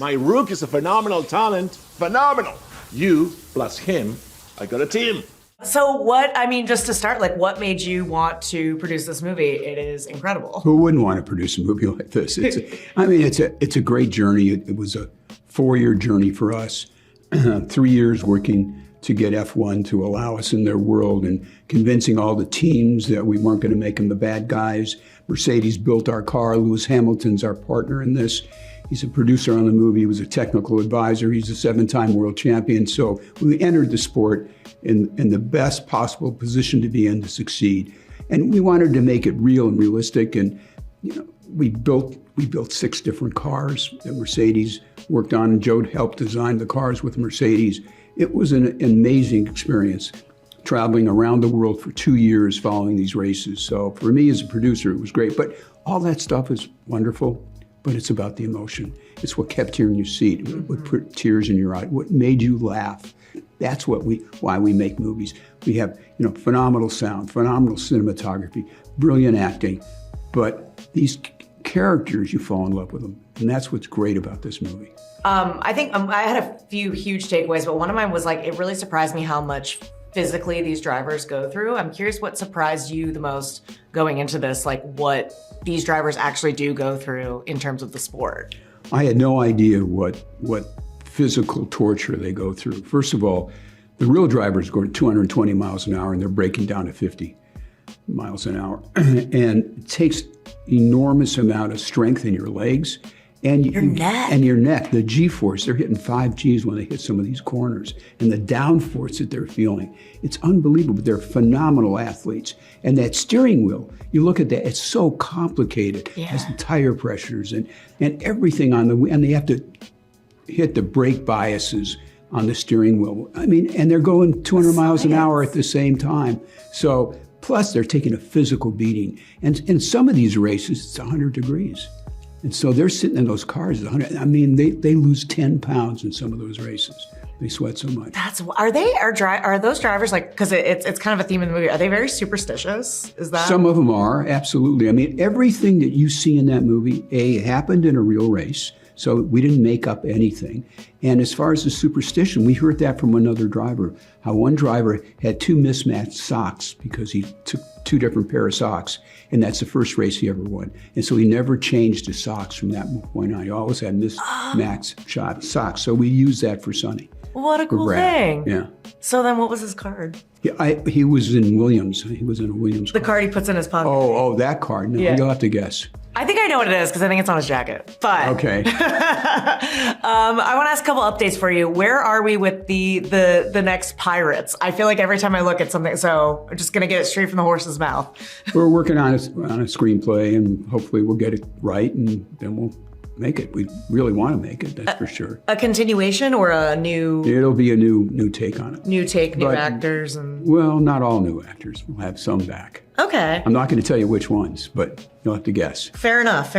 My Rook is a phenomenal talent. Phenomenal. You plus him, I got a team. So just to start, what made you want to produce this movie? It is incredible. Who wouldn't want to produce a movie like this? It's a great journey. It was a 4-year journey for us. 3 years working to get F1 to allow us in their world and convincing all the teams that we weren't going to make them the bad guys. Mercedes built our car. Lewis Hamilton's our partner in this. He's a producer on the movie. He was a technical advisor. He's a 7-time world champion. So we entered the sport in the best possible position to be in to succeed. And we wanted to make it real and realistic. And we built 6 different cars that Mercedes worked on, and Joe helped design the cars with Mercedes. It was an amazing experience, traveling around the world for 2 years following these races. So for me as a producer, it was great. But all that stuff is wonderful, but it's about the emotion. It's what kept you in your seat, what put tears in your eye, what made you laugh. That's why we make movies. We have phenomenal sound, phenomenal cinematography, brilliant acting, but these characters, you fall in love with them. And that's what's great about this movie. I think I had a few huge takeaways, but one of mine was it really surprised me how much physically these drivers go through. I'm curious what surprised you the most going into this, what these drivers actually do go through in terms of the sport. I had no idea what physical torture they go through. First of all, the real drivers go to 220 miles an hour and they're breaking down to 50 miles an hour. And it takes enormous amount of strength in your legs and your neck. The G-force, they're hitting 5 Gs when they hit some of these corners, and the downforce that they're feeling. It's unbelievable. They're phenomenal athletes. And that steering wheel, you look at that, it's so complicated. It has the tire pressures and everything on the wheel, and they have to hit the brake biases on the steering wheel. And they're going 200 miles an hour at the same time. So, plus they're taking a physical beating. And in some of these races, it's 100 degrees. And so they're sitting in those cars at 100. They lose 10 pounds in some of those races. They sweat so much. Are those drivers because it's kind of a theme in the movie? Are they very superstitious? Is that? Some of them are, absolutely. Everything that you see in that movie, happened in a real race. So we didn't make up anything. And as far as the superstition, we heard that from another driver, how one driver had 2 mismatched socks because he took 2 different pair of socks, and that's the first race he ever won. And so he never changed his socks from that point on. He always had mismatched socks. So we use that for Sonny. What a cool thing. Yeah. So then what was his card? He was in Williams. He was in a Williams The card he puts in his pocket. Oh, that card. No, you'll have to guess. I think I know what it is because I think it's on his jacket. But okay. I want to ask a couple updates for you. Where are we with the next Pirates? I feel like every time I look at something, so I'm just gonna get it straight from the horse's mouth. We're working on a screenplay, and hopefully we'll get it right, and then we'll make it. We really want to make it, that's for sure. A continuation or a new? It'll be a new take on it. New take, new actors, and. Well, not all new actors. We'll have some back. Okay. I'm not going to tell you which ones, but you'll have to guess. Fair enough.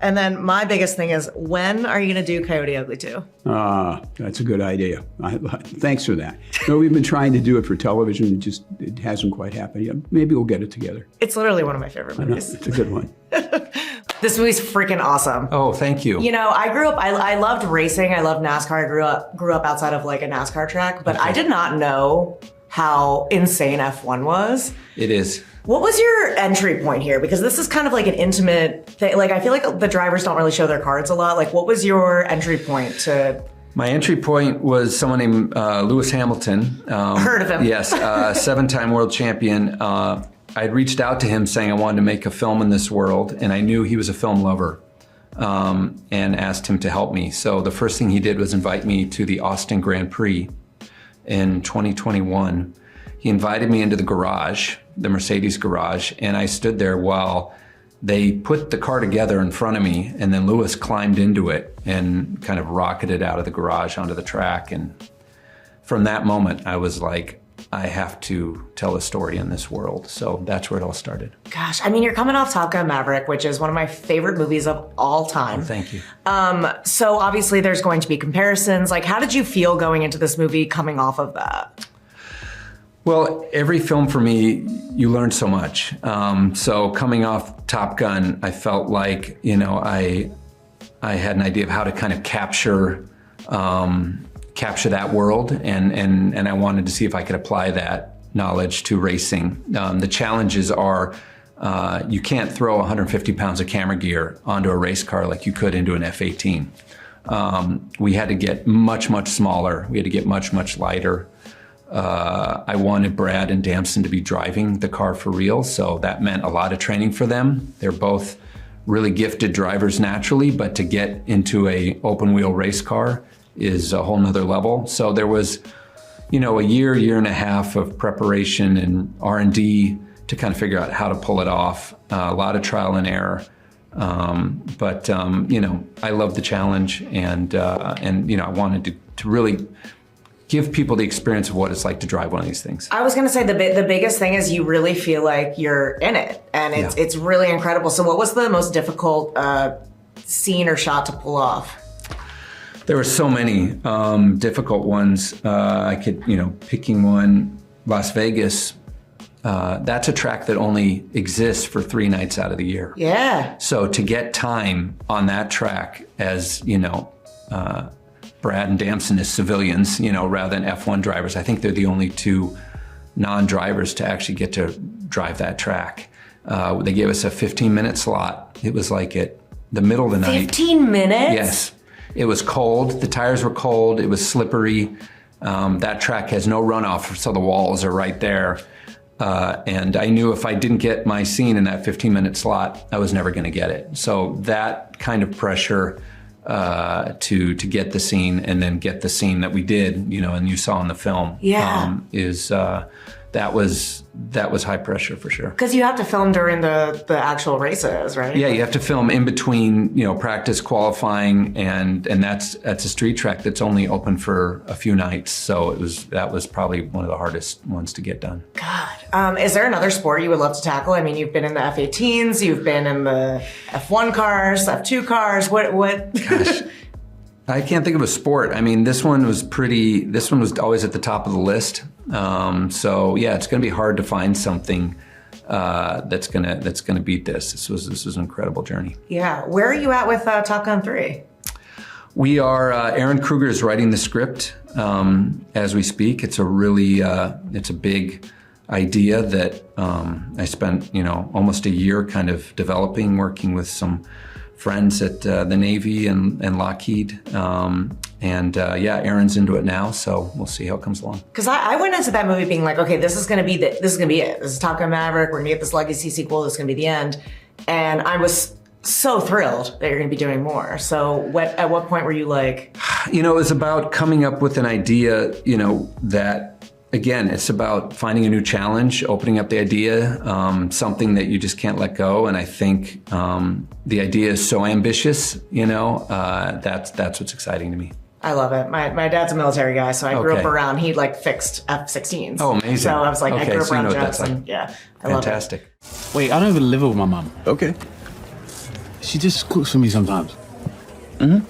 And then my biggest thing is, when are you going to do Coyote Ugly 2? That's a good idea. Thanks for that. No, we've been trying to do it for television. It hasn't quite happened yet. Maybe we'll get it together. It's literally one of my favorite movies. It's a good one. This movie's freaking awesome. Oh, thank you. I grew up, I loved racing. I loved NASCAR. I grew up outside of a NASCAR track, but I did not know how insane F1 was. It is. What was your entry point here? Because this is kind of an intimate thing. I feel like the drivers don't really show their cards a lot. What was your entry point to? My entry point was someone named Lewis Hamilton. Heard of him. Yes, 7-time world champion. I had reached out to him saying I wanted to make a film in this world, and I knew he was a film lover, and asked him to help me. So the first thing he did was invite me to the Austin Grand Prix in 2021. He invited me into the garage, the Mercedes garage, and I stood there while they put the car together in front of me, and then Lewis climbed into it and kind of rocketed out of the garage onto the track. And from that moment, I was like, I have to tell a story in this world. So that's where it all started. Gosh, you're coming off Top Gun Maverick, which is one of my favorite movies of all time. Oh, thank you. So obviously there's going to be comparisons. How did you feel going into this movie coming off of that? Well, every film for me, you learn so much. So coming off Top Gun, I felt like, I I had an idea of how to kind of capture that world, and I wanted to see if I could apply that knowledge to racing. The challenges are you can't throw 150 pounds of camera gear onto a race car like you could into an F-18. We had to get much, much smaller. We had to get much, much lighter. I wanted Brad and Damson to be driving the car for real, so that meant a lot of training for them. They're both really gifted drivers naturally, but to get into a open wheel race car is a whole nother level. So there was, a year and a half of preparation and R&D to kind of figure out how to pull it off. A lot of trial and error. But I love the challenge, and I wanted to really give people the experience of what it's like to drive one of these things. I was gonna say the biggest thing is you really feel like you're in it, and it's really incredible. So what was the most difficult scene or shot to pull off? There were so many difficult ones. I could, picking one, Las Vegas. That's a track that only exists for 3 nights out of the year. Yeah. So to get time on that track as, Brad and Damson as civilians, rather than F1 drivers, I think they're the only 2 non-drivers to actually get to drive that track. They gave us a 15-minute slot. It was like at the middle of the night. 15 minutes? Yes. It was cold. The tires were cold. It was slippery. That track has no runoff, so the walls are right there. And I knew if I didn't get my scene in that 15-minute slot, I was never going to get it. So that kind of pressure to get the scene and then get the scene that we did, and you saw in the film, that was high pressure for sure. Because you have to film during the actual races, right? Yeah, you have to film in between, practice, qualifying, and that's a street track that's only open for a few nights. So that was probably one of the hardest ones to get done. God, is there another sport you would love to tackle? I mean, you've been in the F-18s, you've been in the F1 cars, F2 cars. What? Gosh. I can't think of a sport. I mean, this one was always at the top of the list. So yeah, it's going to be hard to find something that's gonna beat this. This was an incredible journey. Yeah. Where are you at with Top Gun 3? We are. Aaron Kruger is writing the script as we speak. It's a really it's a big idea that I spent almost a year kind of developing, working with some friends at the Navy and Lockheed. Aaron's into it now, so we'll see how it comes along. Because I went into that movie being like, okay, this is gonna be it. This is Top Gun Maverick. We're gonna get this legacy sequel. This is gonna be the end. And I was so thrilled that you're gonna be doing more. So at what point were you like? It was about coming up with an idea, that, again, it's about finding a new challenge, opening up the idea, something that you just can't let go. And I think the idea is so ambitious, that's what's exciting to me. I love it. My dad's a military guy, so I grew up around, he fixed F-16s. Oh, amazing. So I was like, I grew up around jets, like. and I Fantastic. love it. Wait, I don't even live with my mom. Okay. She just cooks for me sometimes. Mm-hmm.